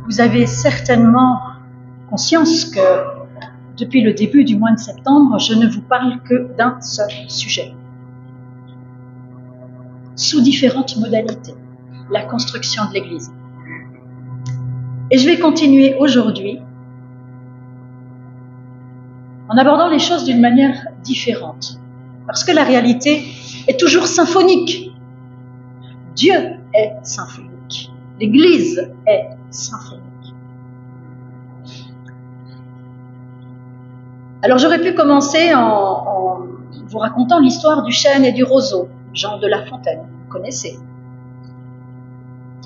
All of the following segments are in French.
Vous avez certainement conscience que depuis le début du mois de septembre, je ne vous parle que d'un seul sujet, sous différentes modalités, la construction de l'Église. Et je vais continuer aujourd'hui en abordant les choses d'une manière différente, parce que la réalité est toujours symphonique. Dieu est symphonique, l'Église est symphonique. Alors j'aurais pu commencer en vous racontant l'histoire du chêne et du roseau, Jean de La Fontaine, vous connaissez.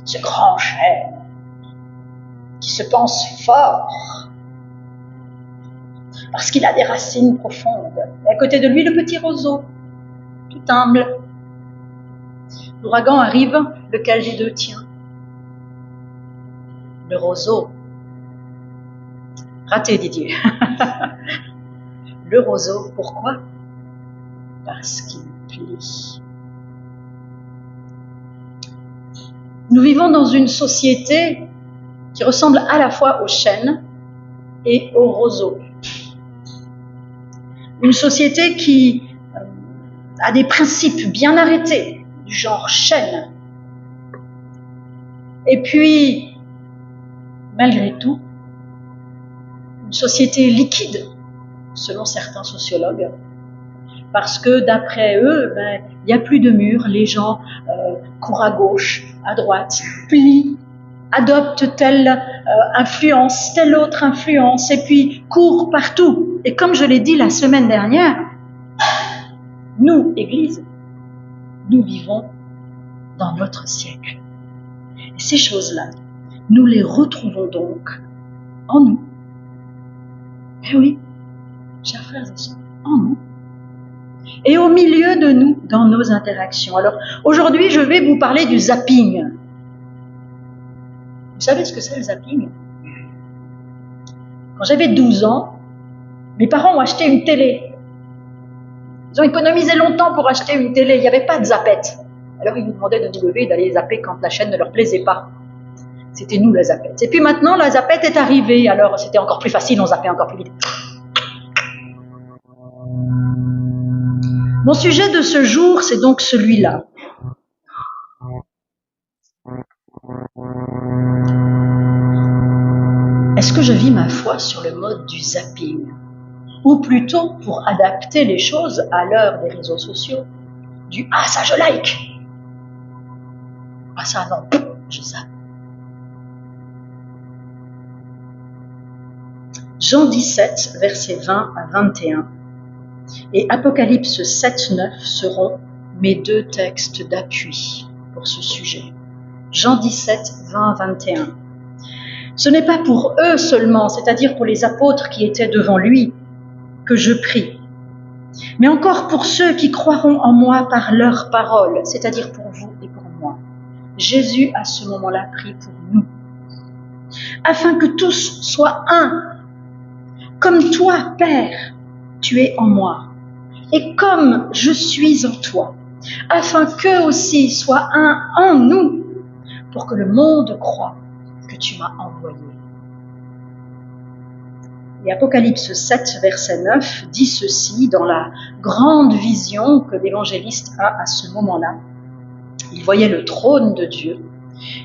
Ce grand chêne qui se pense fort parce qu'il a des racines profondes. Et à côté de lui, le petit roseau, tout humble. L'ouragan arrive, lequel des deux tient? Le roseau. Raté, Didier. Le roseau, pourquoi? Parce qu'il plie. Nous vivons dans une société qui ressemble à la fois au chêne et au roseau. Une société qui a des principes bien arrêtés, du genre chêne. Et puis, malgré tout, une société liquide, selon certains sociologues, parce que d'après eux, il n'y a plus de murs, les gens courent à gauche, à droite, plient, adoptent telle influence, telle autre influence, et puis courent partout. Et comme je l'ai dit la semaine dernière, nous, Église, nous vivons dans notre siècle. Et ces choses-là, nous les retrouvons donc en nous. Eh oui, chers frères et sœurs, en nous. Et au milieu de nous, dans nos interactions. Alors, aujourd'hui, je vais vous parler du zapping. Vous savez ce que c'est le zapping? Quand j'avais 12 ans, mes parents ont acheté une télé. Ils ont économisé longtemps pour acheter une télé. Il n'y avait pas de zappette. Alors, ils nous demandaient de nous lever et d'aller zapper quand la chaîne ne leur plaisait pas. C'était nous, la zappette. Et puis maintenant, la zappette est arrivée. Alors, c'était encore plus facile, on zappait encore plus vite. Mon sujet de ce jour, c'est donc celui-là. Est-ce que je vis ma foi sur le mode du zapping? Ou plutôt, pour adapter les choses à l'heure des réseaux sociaux, du « Ah, ça, je like !» « Ah, ça, non, je zappe !» Jean 17, versets 20 à 21 et Apocalypse 7, 9 seront mes deux textes d'appui pour ce sujet. Jean 17, 20 à 21. Ce n'est pas pour eux seulement, c'est-à-dire pour les apôtres qui étaient devant lui, que je prie, mais encore pour ceux qui croiront en moi par leur parole, c'est-à-dire pour vous et pour moi. Jésus, à ce moment-là, prie pour nous, afin que tous soient un, comme toi, Père, tu es en moi, et comme je suis en toi, afin qu'eux aussi soient un en nous, pour que le monde croie que tu m'as envoyé. Et Apocalypse 7, verset 9, dit ceci dans la grande vision que l'évangéliste a à ce moment-là. Il voyait le trône de Dieu,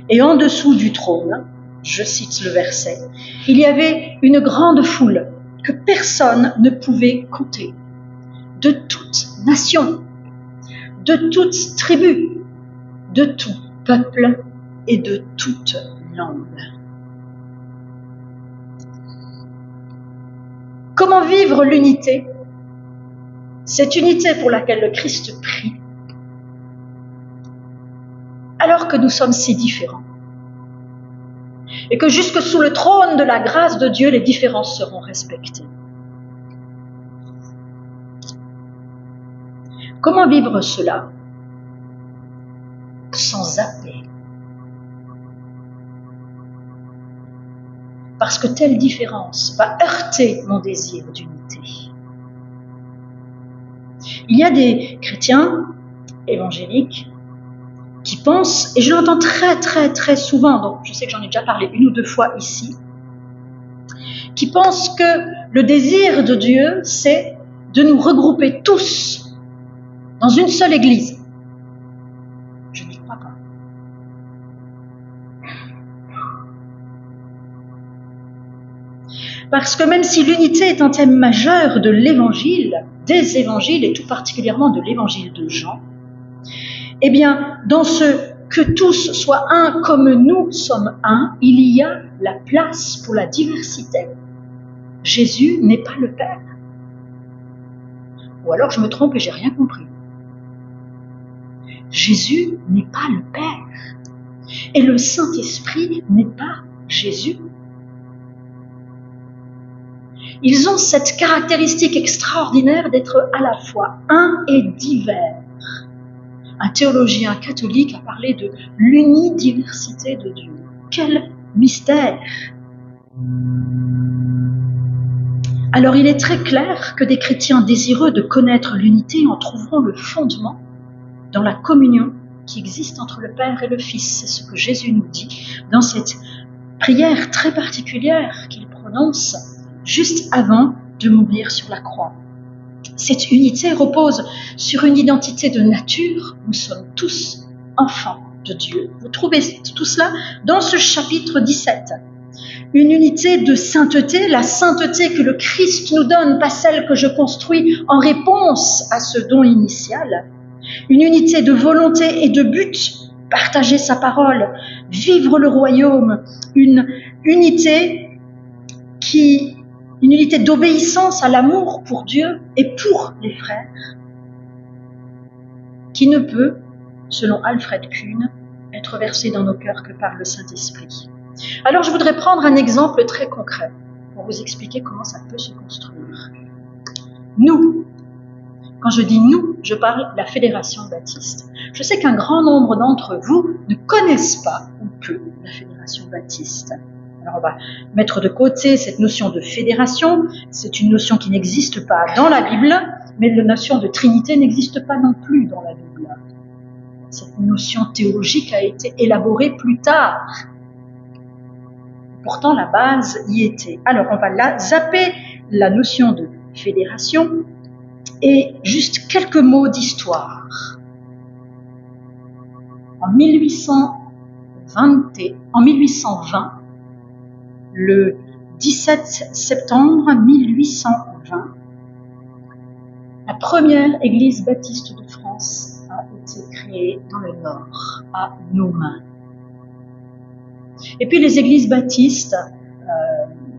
et en dessous du trône, je cite le verset, il y avait une grande foule que personne ne pouvait compter, de toute nation, de toute tribu, de tout peuple et de toute langue. Comment vivre l'unité? Cette unité pour laquelle le Christ prie, alors que nous sommes si différents. Et que jusque sous le trône de la grâce de Dieu, les différences seront respectées. Comment vivre cela? Sans zapper. Parce que telle différence va heurter mon désir d'unité. Il y a des chrétiens évangéliques qui pense, et je l'entends très souvent, donc je sais que j'en ai déjà parlé une ou deux fois ici, qui pense que le désir de Dieu, c'est de nous regrouper tous dans une seule église. Je n'y crois pas. Parce que même si l'unité est un thème majeur de l'évangile, des évangiles, et tout particulièrement de l'évangile de Jean, eh bien, dans ce que tous soient un comme nous sommes un, il y a la place pour la diversité. Jésus n'est pas le Père. Ou alors je me trompe et j'ai rien compris. Jésus n'est pas le Père. Et le Saint-Esprit n'est pas Jésus. Ils ont cette caractéristique extraordinaire d'être à la fois un et divers. Un théologien catholique a parlé de l'unidiversité de Dieu. Quel mystère! Alors il est très clair que des chrétiens désireux de connaître l'unité en trouveront le fondement dans la communion qui existe entre le Père et le Fils. C'est ce que Jésus nous dit dans cette prière très particulière qu'il prononce juste avant de mourir sur la croix. Cette unité repose sur une identité de nature. Nous sommes tous enfants de Dieu. Vous trouvez tout cela dans ce chapitre 17. Une unité de sainteté, la sainteté que le Christ nous donne, pas celle que je construis en réponse à ce don initial. Une unité de volonté et de but, partager sa parole, vivre le royaume, une unité d'obéissance à l'amour pour Dieu et pour les frères, qui ne peut, selon Alfred Kuhn, être versée dans nos cœurs que par le Saint-Esprit. Alors je voudrais prendre un exemple très concret pour vous expliquer comment ça peut se construire. Nous, quand je dis nous, je parle de la Fédération baptiste. Je sais qu'un grand nombre d'entre vous ne connaissent pas ou peu la Fédération baptiste. Alors on va mettre de côté cette notion de fédération, c'est une notion qui n'existe pas dans la Bible, mais la notion de Trinité n'existe pas non plus dans la Bible. Cette notion théologique a été élaborée plus tard. Pourtant, la base y était. Alors, on va zapper la notion de fédération et juste quelques mots d'histoire. En 1820, le 17 septembre 1820, la première église baptiste de France a été créée dans le Nord, à Nomain. Et puis les églises baptistes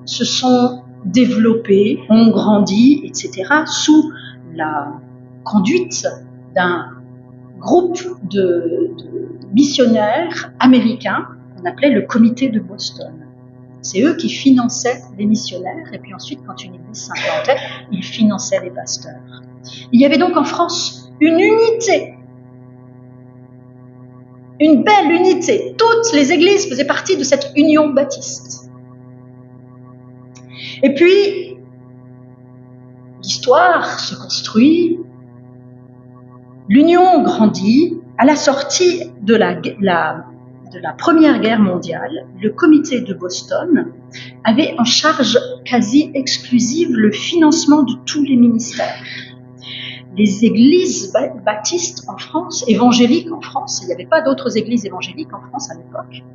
se sont développées, ont grandi, etc., sous la conduite d'un groupe de missionnaires américains qu'on appelait le Comité de Boston. C'est eux qui finançaient les missionnaires, et puis ensuite, quand une église s'implantait, ils finançaient les pasteurs. Il y avait donc en France une unité, une belle unité. Toutes les églises faisaient partie de cette union baptiste. Et puis, l'histoire se construit, l'union grandit. À la sortie de la Première Guerre mondiale, le Comité de Boston avait en charge quasi exclusive le financement de tous les ministères. Les églises baptistes en France, évangéliques en France, il n'y avait pas d'autres églises évangéliques en France à l'époque.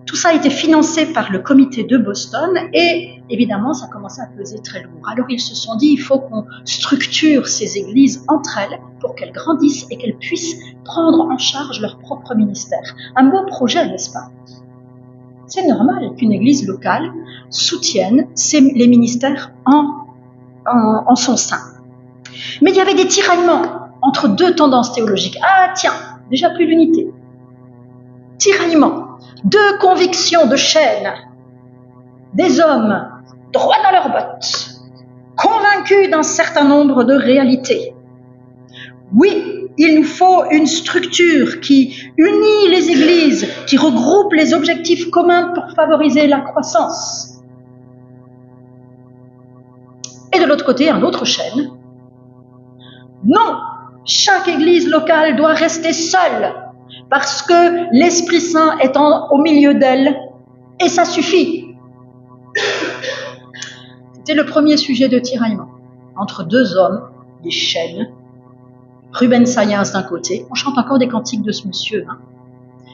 Tout ça a été financé par le Comité de Boston et évidemment ça commençait à peser très lourd. Alors ils se sont dit il faut qu'on structure ces églises entre elles pour qu'elles grandissent et qu'elles puissent prendre en charge leur propre ministère. Un beau projet, n'est-ce pas? C'est normal qu'une église locale soutienne les ministères en son sein. Mais il y avait des tiraillements entre deux tendances théologiques. Ah tiens, déjà plus l'unité. Tiraillement. Deux convictions de chaîne. Des hommes droits dans leurs bottes, convaincus d'un certain nombre de réalités. Oui, il nous faut une structure qui unit les églises, qui regroupe les objectifs communs pour favoriser la croissance. Et de l'autre côté, un autre chaîne. Non, Chaque église locale doit rester seule parce que l'Esprit Saint est au milieu d'elle et ça suffit. C'était le premier sujet de tiraillement entre deux hommes, des chaînes. Rubens Sayens d'un côté, on chante encore des cantiques de ce monsieur.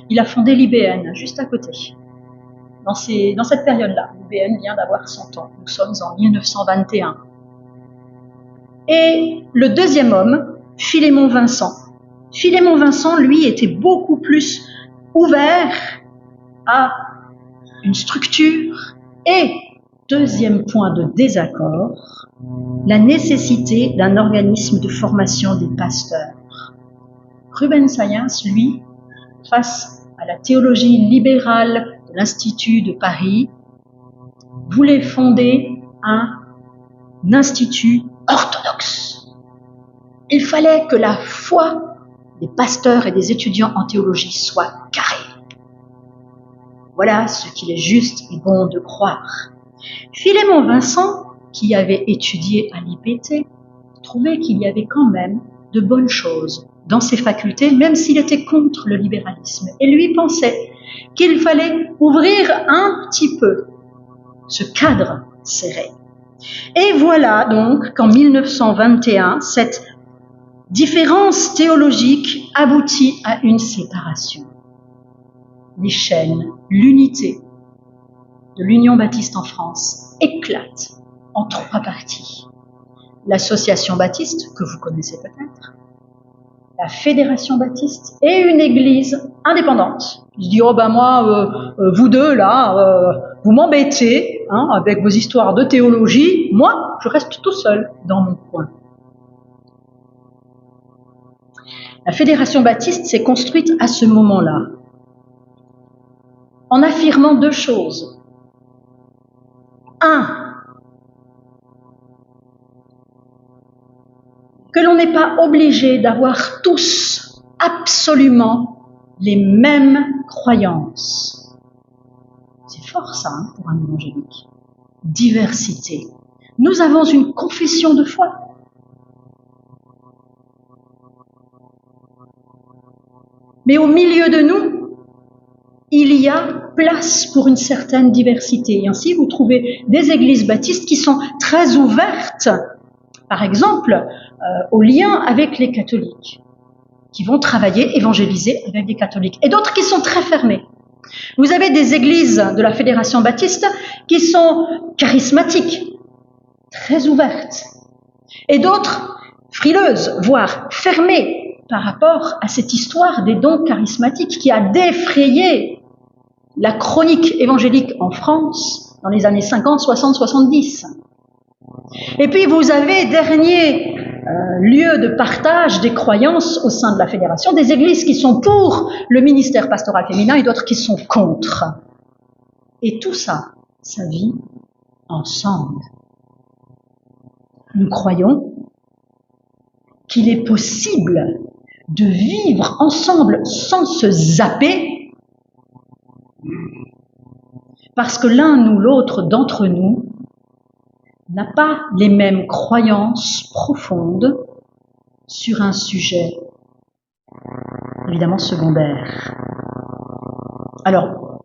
Il a fondé l'IBN juste à côté. Dans cette période-là, l'IBN vient d'avoir 100 ans. Nous sommes en 1921. Et le deuxième homme, Philémon Vincent. Philémon Vincent, lui, était beaucoup plus ouvert à une structure. Et, deuxième point de désaccord, la nécessité d'un organisme de formation des pasteurs. Rubens Sayens, lui, face à la théologie libérale de l'Institut de Paris, voulait fonder un institut orthodoxe. Il fallait que la foi des pasteurs et des étudiants en théologie soit carrée. Voilà ce qu'il est juste et bon de croire. Philémon Vincent, qui avait étudié à l'IPT, trouvait qu'il y avait quand même de bonnes choses dans ses facultés, même s'il était contre le libéralisme. Et lui pensait qu'il fallait ouvrir un petit peu ce cadre serré. Et voilà donc qu'en 1921, cette différence théologique aboutit à une séparation. Les chaînes, l'unité de l'Union baptiste en France éclate en trois parties. L'Association baptiste, que vous connaissez peut-être, la Fédération baptiste et une église indépendante. Il se dit, moi, vous deux là, vous m'embêtez avec vos histoires de théologie, moi, je reste tout seul dans mon coin. La Fédération baptiste s'est construite à ce moment-là, en affirmant deux choses. Un, que l'on n'est pas obligé d'avoir tous absolument les mêmes croyances. C'est fort ça pour un évangélique. Diversité. Nous avons une confession de foi. Mais au milieu de nous, il y a place pour une certaine diversité. Et ainsi, vous trouvez des églises baptistes qui sont très ouvertes, par exemple, au lien avec les catholiques, qui vont travailler, évangéliser avec les catholiques, et d'autres qui sont très fermées. Vous avez des églises de la Fédération baptiste qui sont charismatiques, très ouvertes, et d'autres frileuses, voire fermées par rapport à cette histoire des dons charismatiques qui a défrayé la chronique évangélique en France dans les années 50, 60, 70. Et puis vous avez, dernier lieu de partage des croyances au sein de la fédération, des églises qui sont pour le ministère pastoral féminin et d'autres qui sont contre. Et tout ça, ça vit ensemble. Nous croyons qu'il est possible de vivre ensemble sans se zapper, parce que l'un ou l'autre d'entre nous n'a pas les mêmes croyances profondes sur un sujet évidemment secondaire. Alors,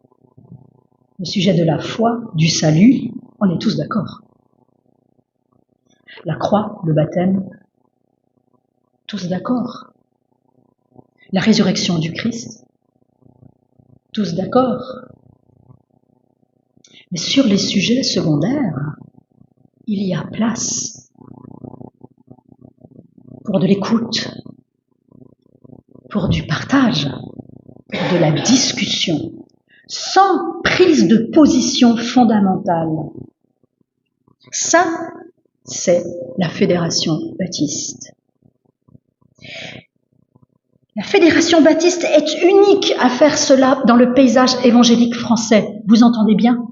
le sujet de la foi, du salut, on est tous d'accord. La croix, le baptême, tous d'accord. La résurrection du Christ, tous d'accord. Mais sur les sujets secondaires, il y a place pour de l'écoute, pour du partage, pour de la discussion, sans prise de position fondamentale. Ça, c'est la Fédération baptiste. La Fédération baptiste est unique à faire cela dans le paysage évangélique français. Vous entendez bien ?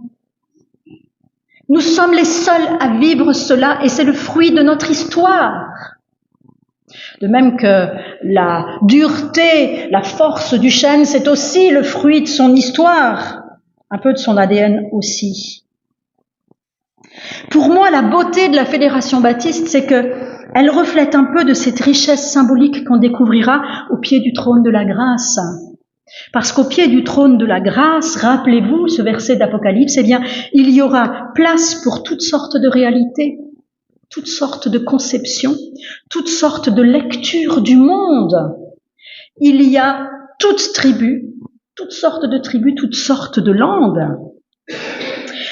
Nous sommes les seuls à vivre cela et c'est le fruit de notre histoire. De même que la dureté, la force du chêne, c'est aussi le fruit de son histoire, un peu de son ADN aussi. Pour moi, la beauté de la Fédération baptiste, c'est que elle reflète un peu de cette richesse symbolique qu'on découvrira au pied du trône de la grâce. Parce qu'au pied du trône de la grâce, rappelez-vous ce verset d'Apocalypse, eh bien, il y aura place pour toutes sortes de réalités, toutes sortes de conceptions, toutes sortes de lectures du monde. Il y a toutes tribus, toutes sortes de tribus, toutes sortes de langues.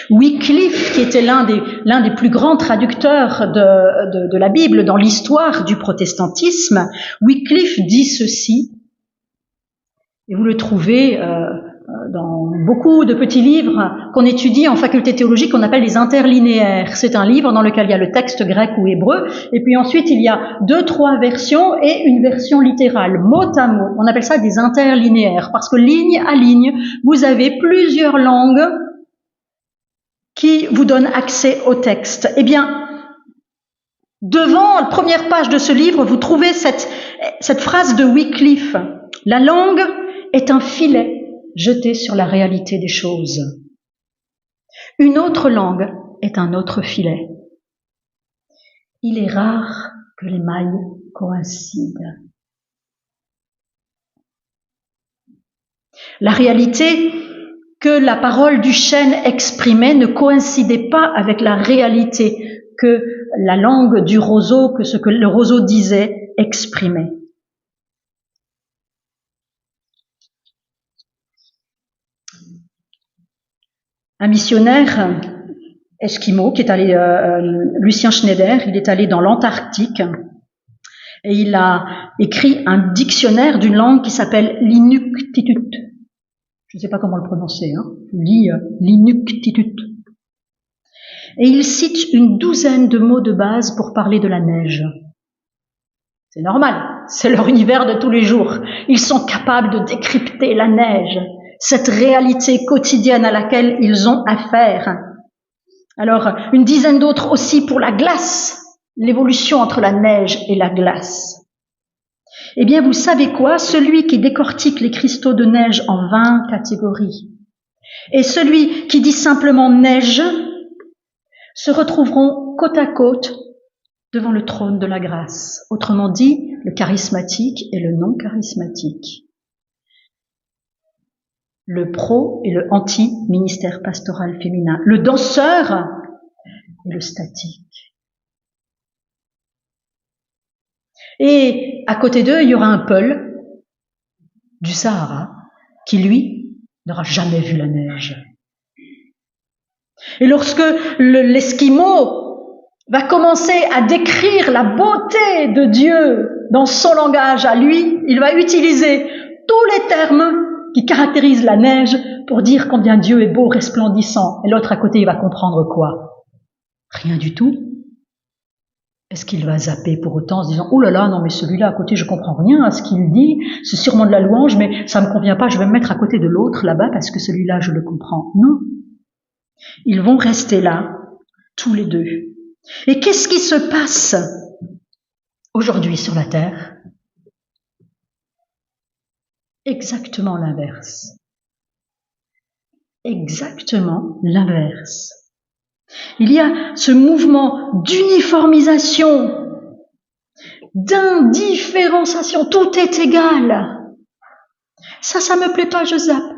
Wycliffe, qui était l'un des plus grands traducteurs de la Bible dans l'histoire du protestantisme, Wycliffe dit ceci, et vous le trouvez dans beaucoup de petits livres qu'on étudie en faculté théologique, qu'on appelle les interlinéaires. C'est un livre dans lequel il y a le texte grec ou hébreu, et puis ensuite il y a 2-3 versions et une version littérale, mot à mot. On appelle ça des interlinéaires, parce que ligne à ligne, vous avez plusieurs langues qui vous donne accès au texte. Eh bien, devant la première page de ce livre, vous trouvez cette phrase de Wycliffe. La langue est un filet jeté sur la réalité des choses. Une autre langue est un autre filet. Il est rare que les mailles coïncident. La réalité que la parole du chêne exprimait ne coïncidait pas avec la réalité que la langue du roseau, que ce que le roseau disait, exprimait. Un missionnaire esquimau qui est allé, Lucien Schneider, il est allé dans l'Antarctique et il a écrit un dictionnaire d'une langue qui s'appelle l'Inuktitut. Je ne sais pas comment le prononcer, je lis l'Inuktitut. Et il cite une 12aine de mots de base pour parler de la neige. C'est normal, c'est leur univers de tous les jours. Ils sont capables de décrypter la neige, cette réalité quotidienne à laquelle ils ont affaire. Alors, une dizaine d'autres aussi pour la glace, l'évolution entre la neige et la glace. Eh bien, vous savez quoi? Celui qui décortique les cristaux de neige en 20 catégories et celui qui dit simplement neige se retrouveront côte à côte devant le trône de la grâce. Autrement dit, le charismatique et le non charismatique. Le pro et le anti-ministère pastoral féminin. Le danseur et le statique. Et à côté d'eux, il y aura un Peul du Sahara qui, lui, n'aura jamais vu la neige. Et lorsque l'Esquimau va commencer à décrire la beauté de Dieu dans son langage à lui, il va utiliser tous les termes qui caractérisent la neige pour dire combien Dieu est beau, resplendissant. Et l'autre à côté, il va comprendre quoi? Rien du tout. Est-ce qu'il va zapper pour autant en se disant « Oh là là, non mais celui-là à côté, je comprends rien à ce qu'il dit, c'est sûrement de la louange, mais ça me convient pas, je vais me mettre à côté de l'autre là-bas parce que celui-là, je le comprends. » Non. Ils vont rester là, tous les deux. Et qu'est-ce qui se passe aujourd'hui sur la terre? Exactement l'inverse. Exactement l'inverse. Il y a ce mouvement d'uniformisation, d'indifférenciation, tout est égal. Ça me plaît pas, je zappe.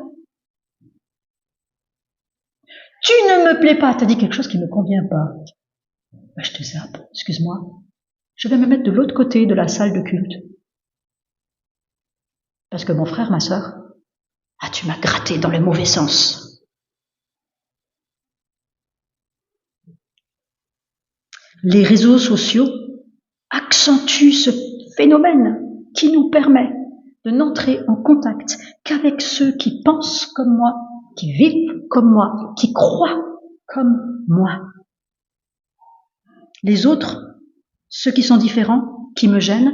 Tu ne me plais pas, t'as dit quelque chose qui me convient pas. Ben, je te zappe, excuse-moi. Je vais me mettre de l'autre côté de la salle de culte. Parce que mon frère, ma sœur, tu m'as gratté dans le mauvais sens. Les réseaux sociaux accentuent ce phénomène qui nous permet de n'entrer en contact qu'avec ceux qui pensent comme moi, qui vivent comme moi, qui croient comme moi. Les autres, ceux qui sont différents, qui me gênent,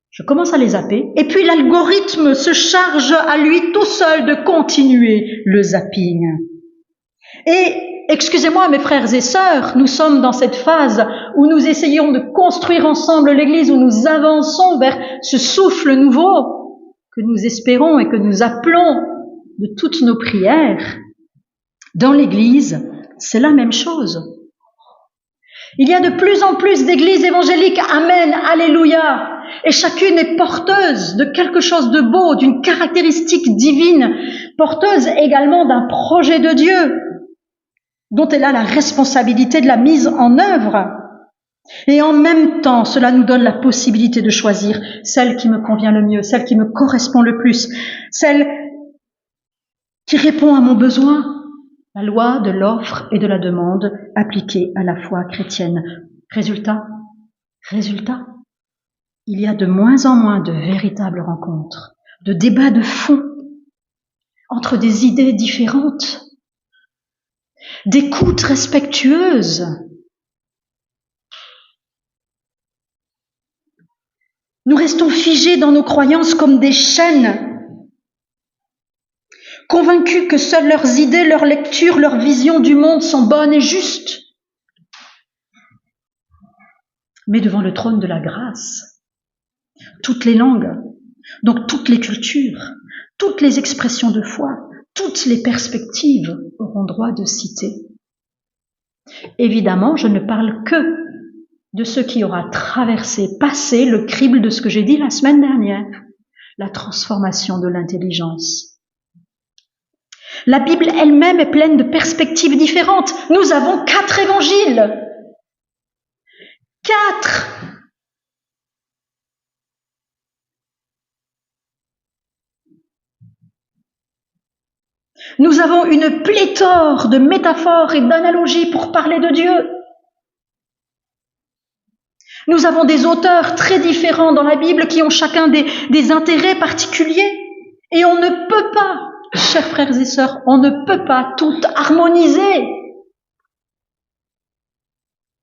je commence à les zapper, et puis l'algorithme se charge à lui tout seul de continuer le zapping. Et excusez-moi mes frères et sœurs, nous sommes dans cette phase où nous essayons de construire ensemble l'Église, où nous avançons vers ce souffle nouveau que nous espérons et que nous appelons de toutes nos prières. Dans l'Église, c'est la même chose. Il y a de plus en plus d'églises évangéliques, amen, alléluia, et chacune est porteuse de quelque chose de beau, d'une caractéristique divine, porteuse également d'un projet de Dieu, dont elle a la responsabilité de la mise en œuvre. Et en même temps, cela nous donne la possibilité de choisir celle qui me convient le mieux, celle qui me correspond le plus, celle qui répond à mon besoin. La loi de l'offre et de la demande appliquée à la foi chrétienne. Résultat, il y a de moins en moins de véritables rencontres, de débats de fond entre des idées différentes, d'écoute respectueuse. Nous restons figés dans nos croyances comme des chaînes, convaincus que seules leurs idées, leurs lectures, leurs visions du monde sont bonnes et justes. Mais devant le trône de la grâce, toutes les langues, donc toutes les cultures, toutes les expressions de foi, toutes les perspectives auront droit de citer. Évidemment, je ne parle que de ce qui aura traversé, passé le crible de ce que j'ai dit la semaine dernière, la transformation de l'intelligence. La Bible elle-même est pleine de perspectives différentes. Nous avons 4 évangiles. 4. Nous avons une pléthore de métaphores et d'analogies pour parler de Dieu. Nous avons des auteurs très différents dans la Bible qui ont chacun des intérêts particuliers. Et on ne peut pas, chers frères et sœurs, on ne peut pas tout harmoniser.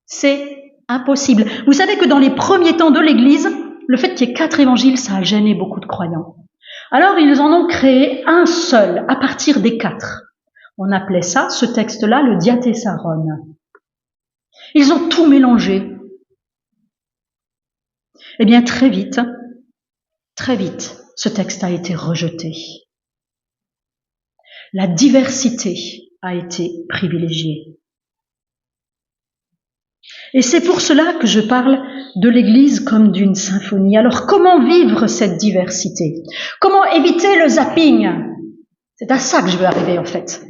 C'est impossible. Vous savez que dans les premiers temps de l'Église, le fait qu'il y ait 4 évangiles, ça a gêné beaucoup de croyants. Alors ils en ont créé un seul à partir des 4. On appelait ça, ce texte-là, le diatessaron. Ils ont tout mélangé. Eh bien, très vite, ce texte a été rejeté. La diversité a été privilégiée. Et c'est pour cela que je parle de l'Église comme d'une symphonie. Alors, comment vivre cette diversité? Comment éviter le zapping? C'est à ça que je veux arriver, en fait.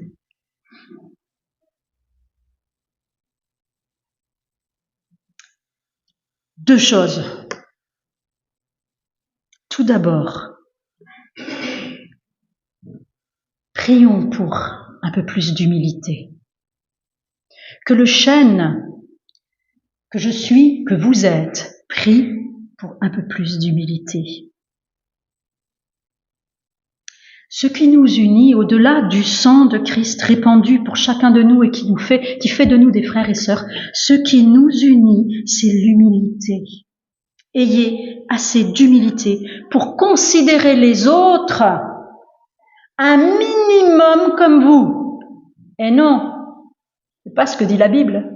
Deux choses. Tout d'abord, prions pour un peu plus d'humilité. Que le chêne que je suis, que vous êtes, prie pour un peu plus d'humilité. Ce qui nous unit au-delà du sang de Christ répandu pour chacun de nous et qui fait de nous des frères et sœurs, ce qui nous unit, c'est l'humilité. Ayez assez d'humilité pour considérer les autres un minimum comme vous. Et non, c'est pas ce que dit la Bible.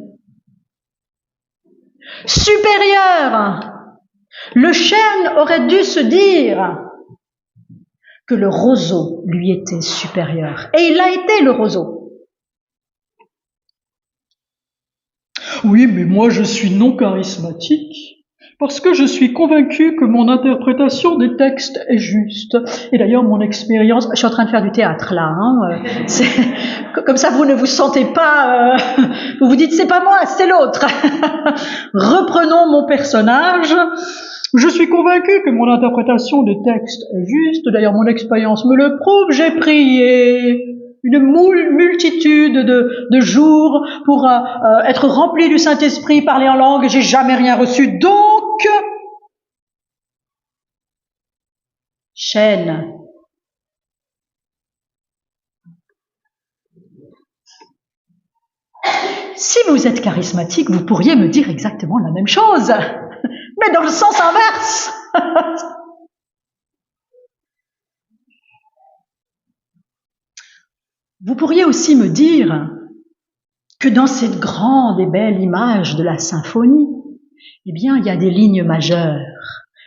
Supérieur. Le chêne aurait dû se dire que le roseau lui était supérieur. Et il a été le roseau. Oui, mais moi je suis non charismatique parce que je suis convaincu que mon interprétation des textes est juste. Et d'ailleurs, mon expérience... Je suis en train de faire du théâtre, là. Comme ça, vous ne vous sentez pas... vous vous dites, c'est pas moi, c'est l'autre. Reprenons mon personnage. Je suis convaincu que mon interprétation des textes est juste. D'ailleurs, mon expérience me le prouve. J'ai prié une multitude de jours pour être rempli du Saint-Esprit, parler en langue. J'ai jamais rien reçu. Donc, chêne. Si vous êtes charismatique, vous pourriez me dire exactement la même chose, mais dans le sens inverse. Vous pourriez aussi me dire que dans cette grande et belle image de la symphonie, eh bien, il y a des lignes majeures.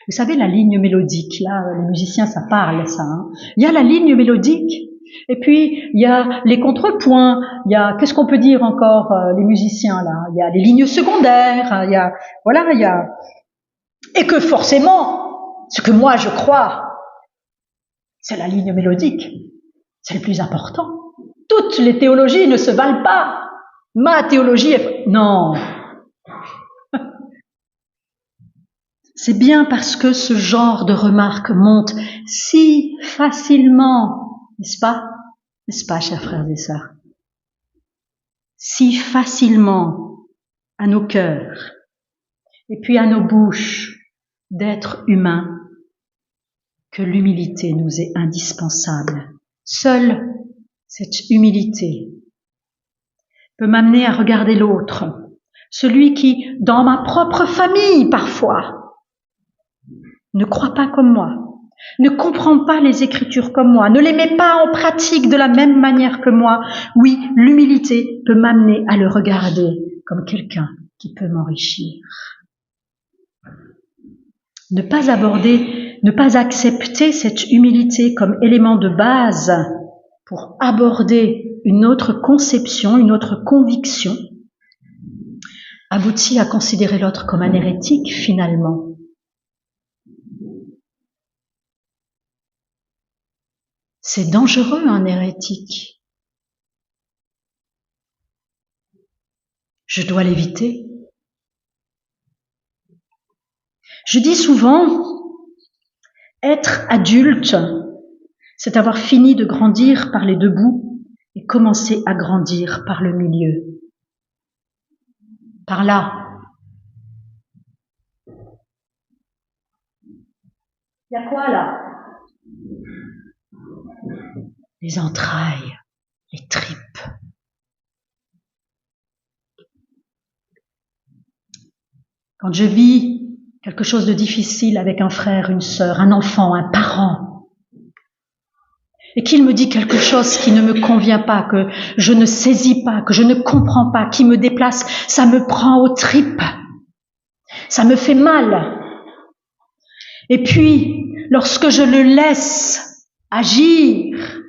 Vous savez, la ligne mélodique, là, les musiciens, ça parle, ça. Hein. Il y a la ligne mélodique, Et puis, il y a les contrepoints, il y a, qu'est-ce qu'on peut dire encore, les musiciens, là? Il y a les lignes secondaires, il y a, voilà, il y a, et que forcément, ce que moi je crois, c'est la ligne mélodique. C'est le plus important. Toutes les théologies ne se valent pas. Ma théologie est... Non. C'est bien parce que ce genre de remarques monte si facilement, n'est-ce pas? N'est-ce pas, chers frères et sœurs? Si facilement à nos cœurs et puis à nos bouches d'êtres humains que l'humilité nous est indispensable. Seule cette humilité peut m'amener à regarder l'autre, celui qui, dans ma propre famille parfois, ne croit pas comme moi, ne comprend pas les Écritures comme moi, ne les met pas en pratique de la même manière que moi. Oui, l'humilité peut m'amener à le regarder comme quelqu'un qui peut m'enrichir. Ne pas accepter cette humilité comme élément de base pour aborder une autre conception, une autre conviction, aboutit à considérer l'autre comme un hérétique finalement. C'est dangereux un hérétique. Je dois l'éviter. Je dis souvent, être adulte, c'est avoir fini de grandir par les deux bouts et commencer à grandir par le milieu. Par là. Il y a quoi là? Les entrailles, les tripes. Quand je vis quelque chose de difficile avec un frère, une sœur, un enfant, un parent, et qu'il me dit quelque chose qui ne me convient pas, que je ne saisis pas, que je ne comprends pas, qui me déplace, ça me prend aux tripes, ça me fait mal. Et puis, lorsque je le laisse agir,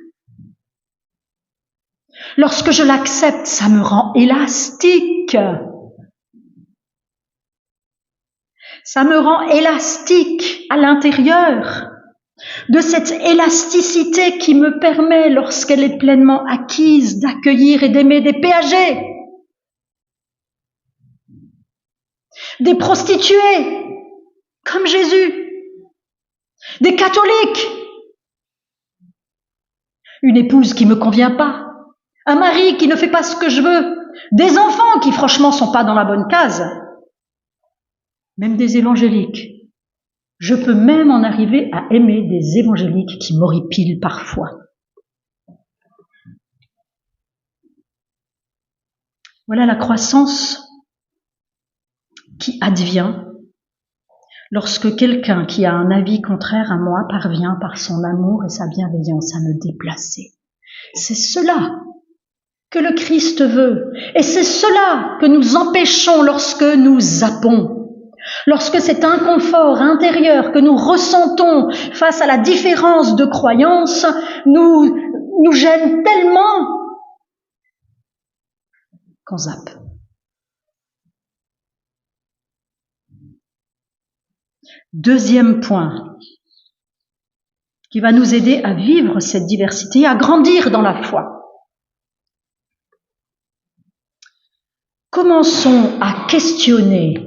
lorsque je l'accepte, ça me rend élastique. Ça me rend élastique à l'intérieur, de cette élasticité qui me permet, lorsqu'elle est pleinement acquise, d'accueillir et d'aimer des péagés, des prostituées, comme Jésus, des catholiques, une épouse qui me convient pas, un mari qui ne fait pas ce que je veux, des enfants qui franchement sont pas dans la bonne case, même des évangéliques. Je peux même en arriver à aimer des évangéliques qui m'horripilent parfois. Voilà la croissance qui advient lorsque quelqu'un qui a un avis contraire à moi parvient par son amour et sa bienveillance à me déplacer. C'est cela que le Christ veut, et c'est cela que nous empêchons lorsque nous zappons. Lorsque cet inconfort intérieur que nous ressentons face à la différence de croyance nous gêne tellement qu'on zappe. Deuxième point qui va nous aider à vivre cette diversité, à grandir dans la foi. Commençons à questionner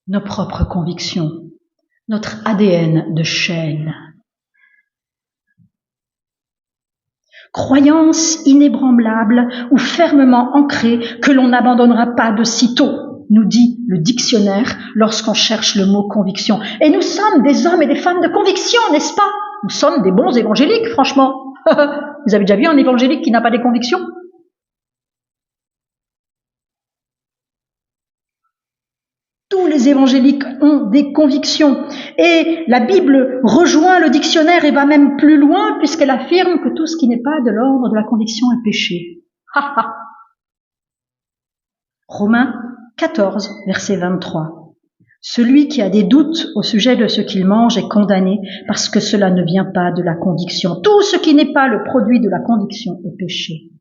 nos propres convictions, notre ADN de chaîne. Croyance inébranlable ou fermement ancrée que l'on n'abandonnera pas de sitôt, nous dit le dictionnaire lorsqu'on cherche le mot conviction. Et nous sommes des hommes et des femmes de conviction, n'est-ce pas? Nous sommes des bons évangéliques, franchement. Vous avez déjà vu un évangélique qui n'a pas des convictions? Tous les évangéliques ont des convictions. Et la Bible rejoint le dictionnaire et va même plus loin puisqu'elle affirme que tout ce qui n'est pas de l'ordre de la conviction est péché. Romains 14, verset 23. Celui qui a des doutes au sujet de ce qu'il mange est condamné parce que cela ne vient pas de la conviction. Tout ce qui n'est pas le produit de la conviction est péché.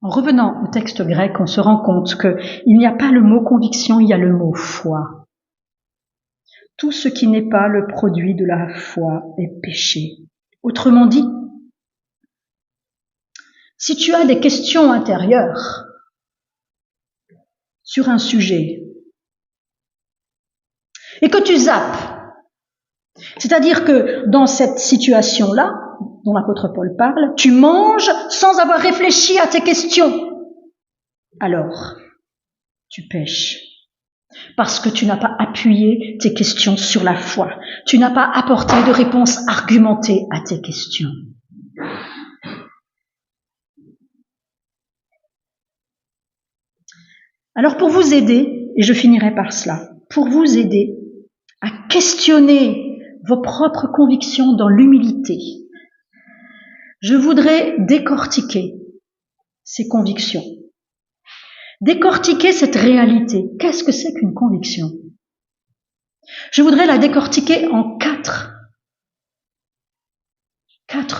En revenant au texte grec, on se rend compte qu'il n'y a pas le mot conviction, il y a le mot foi. Tout ce qui n'est pas le produit de la foi est péché. Autrement dit, si tu as des questions intérieures sur un sujet et que tu zappes, c'est-à-dire que dans cette situation-là, dont l'apôtre Paul parle, tu manges sans avoir réfléchi à tes questions, alors tu pèches. Parce que tu n'as pas appuyé tes questions sur la foi. Tu n'as pas apporté de réponse argumentée à tes questions. Alors pour vous aider, et je finirai par cela, pour vous aider à questionner vos propres convictions dans l'humilité, je voudrais décortiquer ces convictions. Décortiquer cette réalité. Qu'est-ce que c'est qu'une conviction? Je voudrais la décortiquer en quatre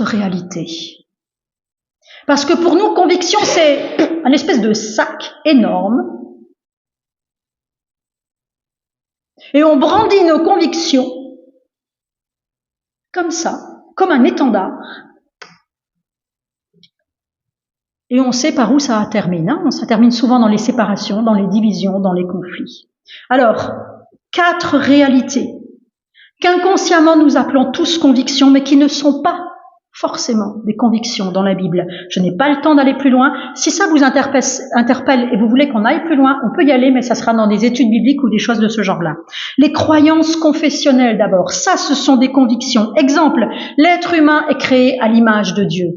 réalités. Parce que pour nous, conviction, c'est un espèce de sac énorme. Et on brandit nos convictions comme ça, comme un étendard. Et on sait par où ça termine. Ça termine souvent dans les séparations, dans les divisions, dans les conflits. Alors, 4 réalités qu'inconsciemment nous appelons tous convictions, mais qui ne sont pas forcément des convictions dans la Bible. Je n'ai pas le temps d'aller plus loin. Si ça vous interpelle et vous voulez qu'on aille plus loin, on peut y aller, mais ça sera dans des études bibliques ou des choses de ce genre-là. Les croyances confessionnelles d'abord. Ça, ce sont des convictions. Exemple, l'être humain est créé à l'image de Dieu.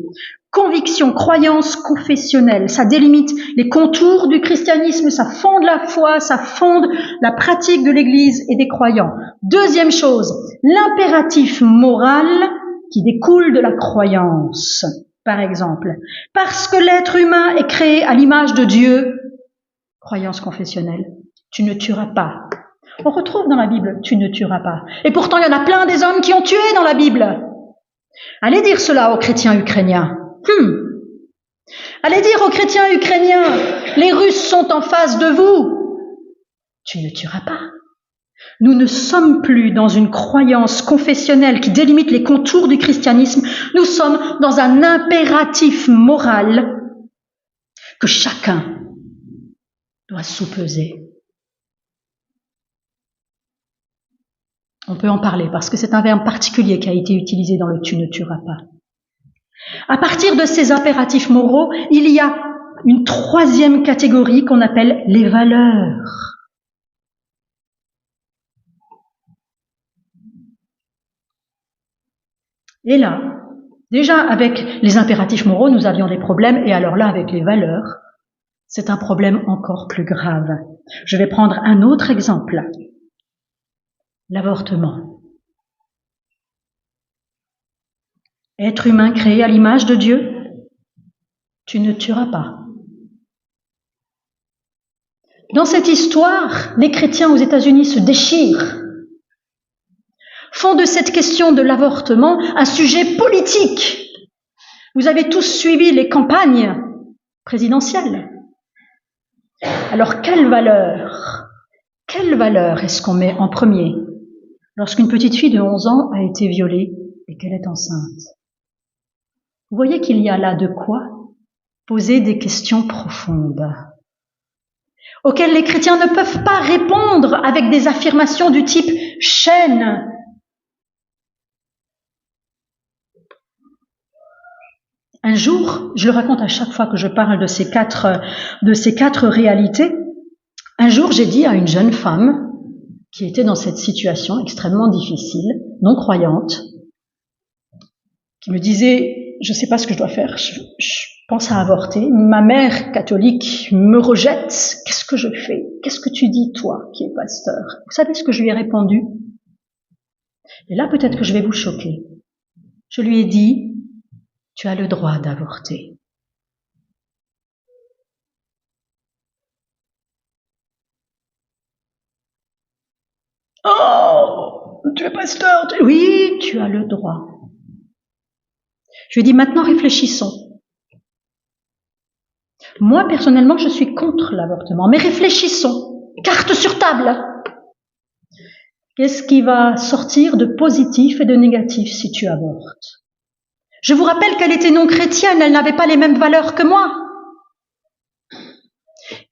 Conviction, croyance confessionnelle, ça délimite les contours du christianisme, ça fonde la foi, ça fonde la pratique de l'Église et des croyants. Deuxième chose, l'impératif moral qui découle de la croyance. Par exemple, parce que l'être humain est créé à l'image de Dieu, croyance confessionnelle, tu ne tueras pas. On retrouve dans la Bible, tu ne tueras pas. Et pourtant, il y en a plein des hommes qui ont tué dans la Bible. Allez dire cela aux chrétiens ukrainiens. Allez dire aux chrétiens ukrainiens, les Russes sont en face de vous. Tu ne tueras pas. Nous ne sommes plus dans une croyance confessionnelle qui délimite les contours du christianisme. Nous sommes dans un impératif moral que chacun doit soupeser. On peut en parler parce que c'est un verbe particulier qui a été utilisé dans le « tu ne tueras pas ». À partir de ces impératifs moraux, il y a une troisième catégorie qu'on appelle les valeurs. Et là, déjà avec les impératifs moraux, nous avions des problèmes, et alors là, avec les valeurs, c'est un problème encore plus grave. Je vais prendre un autre exemple. L'avortement. Être humain créé à l'image de Dieu, tu ne tueras pas. Dans cette histoire, les chrétiens aux États-Unis se déchirent, font de cette question de l'avortement un sujet politique. Vous avez tous suivi les campagnes présidentielles. Alors, quelle valeur est-ce qu'on met en premier lorsqu'une petite fille de 11 ans a été violée et qu'elle est enceinte? Vous voyez qu'il y a là de quoi poser des questions profondes, auxquelles les chrétiens ne peuvent pas répondre avec des affirmations du type « chaîne ». Un jour, je le raconte à chaque fois que je parle de ces quatre réalités, un jour j'ai dit à une jeune femme qui était dans cette situation extrêmement difficile, non croyante, qui me disait « je ne sais pas ce que je dois faire, je pense à avorter, ma mère catholique me rejette, qu'est-ce que je fais? Qu'est-ce que tu dis, toi, qui es pasteur ?» Vous savez ce que je lui ai répondu? Et là, peut-être que je vais vous choquer. Je lui ai dit « tu as le droit d'avorter. » Oh, tu es pasteur. Oui, tu as le droit. Je lui ai dit, maintenant réfléchissons. Moi, personnellement, je suis contre l'avortement, mais réfléchissons. Carte sur table. Qu'est-ce qui va sortir de positif et de négatif si tu avortes? Je vous rappelle qu'elle était non chrétienne, elle n'avait pas les mêmes valeurs que moi.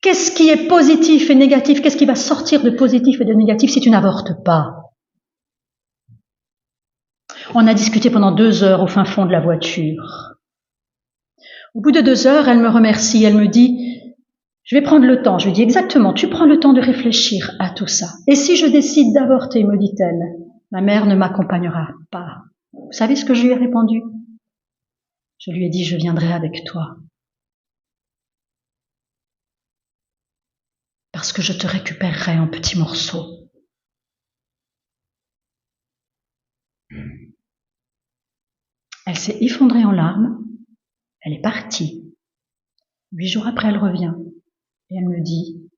Qu'est-ce qui est positif et négatif? Qu'est-ce qui va sortir de positif et de négatif si tu n'avortes pas? On a discuté pendant 2 heures au fin fond de la voiture. Au bout de 2 heures, elle me remercie, elle me dit, je vais prendre le temps. Je lui dis exactement, tu prends le temps de réfléchir à tout ça. Et si je décide d'avorter, me dit-elle, ma mère ne m'accompagnera pas. Vous savez ce que je lui ai répondu? Je lui ai dit, je viendrai avec toi. Parce que je te récupérerai en petits morceaux. Elle s'est effondrée en larmes, elle est partie. 8 jours après, elle revient et elle me dit,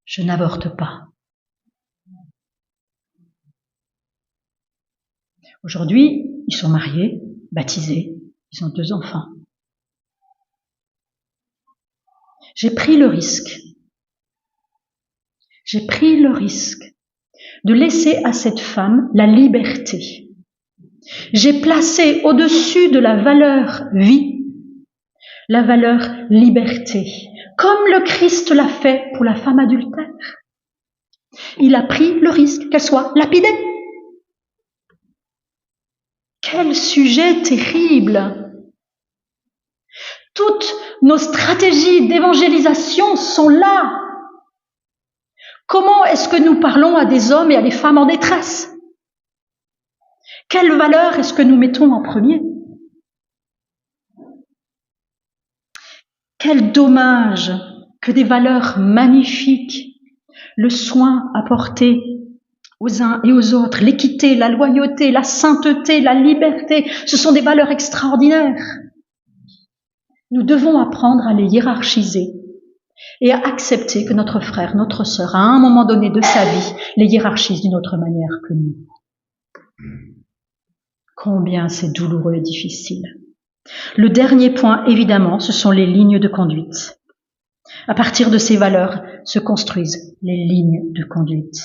je n'avorte pas. Aujourd'hui, ils sont mariés, baptisés, ils ont 2 enfants. J'ai pris le risque de laisser à cette femme la liberté. J'ai placé au-dessus de la valeur vie, la valeur liberté, comme le Christ l'a fait pour la femme adultère. Il a pris le risque qu'elle soit lapidée. Quel sujet terrible! Toutes nos stratégies d'évangélisation sont là. Comment est-ce que nous parlons à des hommes et à des femmes en détresse? Quelle valeur est-ce que nous mettons en premier? Quel dommage que des valeurs magnifiques, le soin apporté aux uns et aux autres, l'équité, la loyauté, la sainteté, la liberté, ce sont des valeurs extraordinaires. Nous devons apprendre à les hiérarchiser et à accepter que notre frère, notre sœur, à un moment donné de sa vie, les hiérarchise d'une autre manière que nous. Combien c'est douloureux et difficile. Le dernier point, évidemment, ce sont les lignes de conduite. À partir de ces valeurs se construisent les lignes de conduite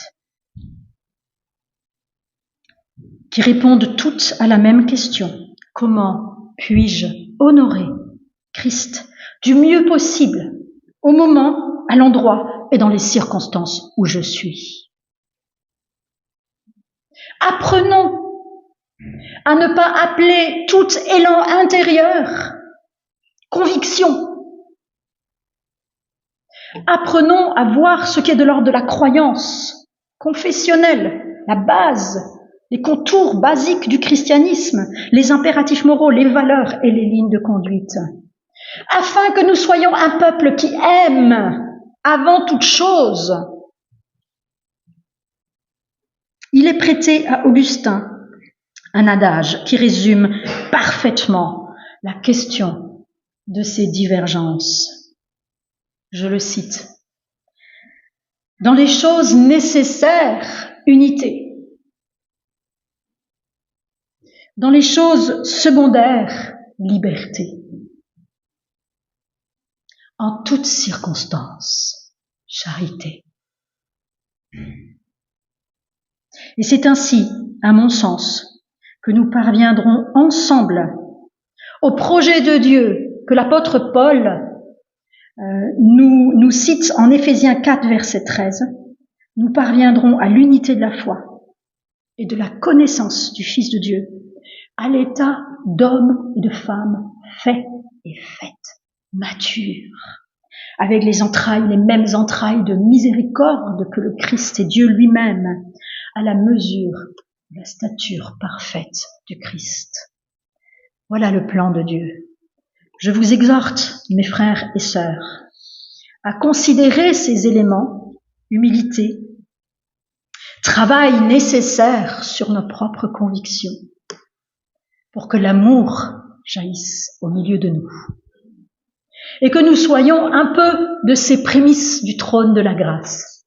qui répondent toutes à la même question. Comment puis-je honorer Christ du mieux possible, au moment, à l'endroit et dans les circonstances où je suis? Apprenons à ne pas appeler tout élan intérieur conviction. Apprenons à voir ce qui est de l'ordre de la croyance confessionnelle, la base, les contours basiques du christianisme, les impératifs moraux, les valeurs et les lignes de conduite, afin que nous soyons un peuple qui aime avant toute chose. Il est prêté à Augustin un adage qui résume parfaitement la question de ces divergences. Je le cite. Dans les choses nécessaires, unité. Dans les choses secondaires, liberté. En toutes circonstances, charité. Et c'est ainsi, à mon sens, que nous parviendrons ensemble au projet de Dieu que l'apôtre Paul nous cite en Éphésiens 4, verset 13. Nous parviendrons à l'unité de la foi et de la connaissance du Fils de Dieu, à l'état d'hommes et de femmes faits et faites, matures, avec les mêmes entrailles de miséricorde que le Christ et Dieu lui-même, à la mesure de la stature parfaite du Christ. Voilà le plan de Dieu. Je vous exhorte, mes frères et sœurs, à considérer ces éléments, humilité, travail nécessaire sur nos propres convictions, pour que l'amour jaillisse au milieu de nous, et que nous soyons un peu de ces prémices du trône de la grâce,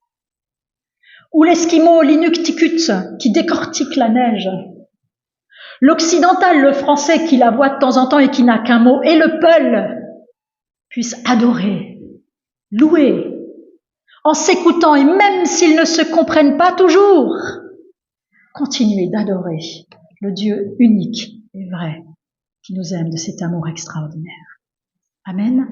ou l'Esquimau l'Inuktitut qui décortique la neige, l'occidental, le français qui la voit de temps en temps et qui n'a qu'un mot, et le peul puissent adorer, louer, en s'écoutant et même s'ils ne se comprennent pas toujours, continuer d'adorer le Dieu unique et vrai qui nous aime de cet amour extraordinaire. Amen.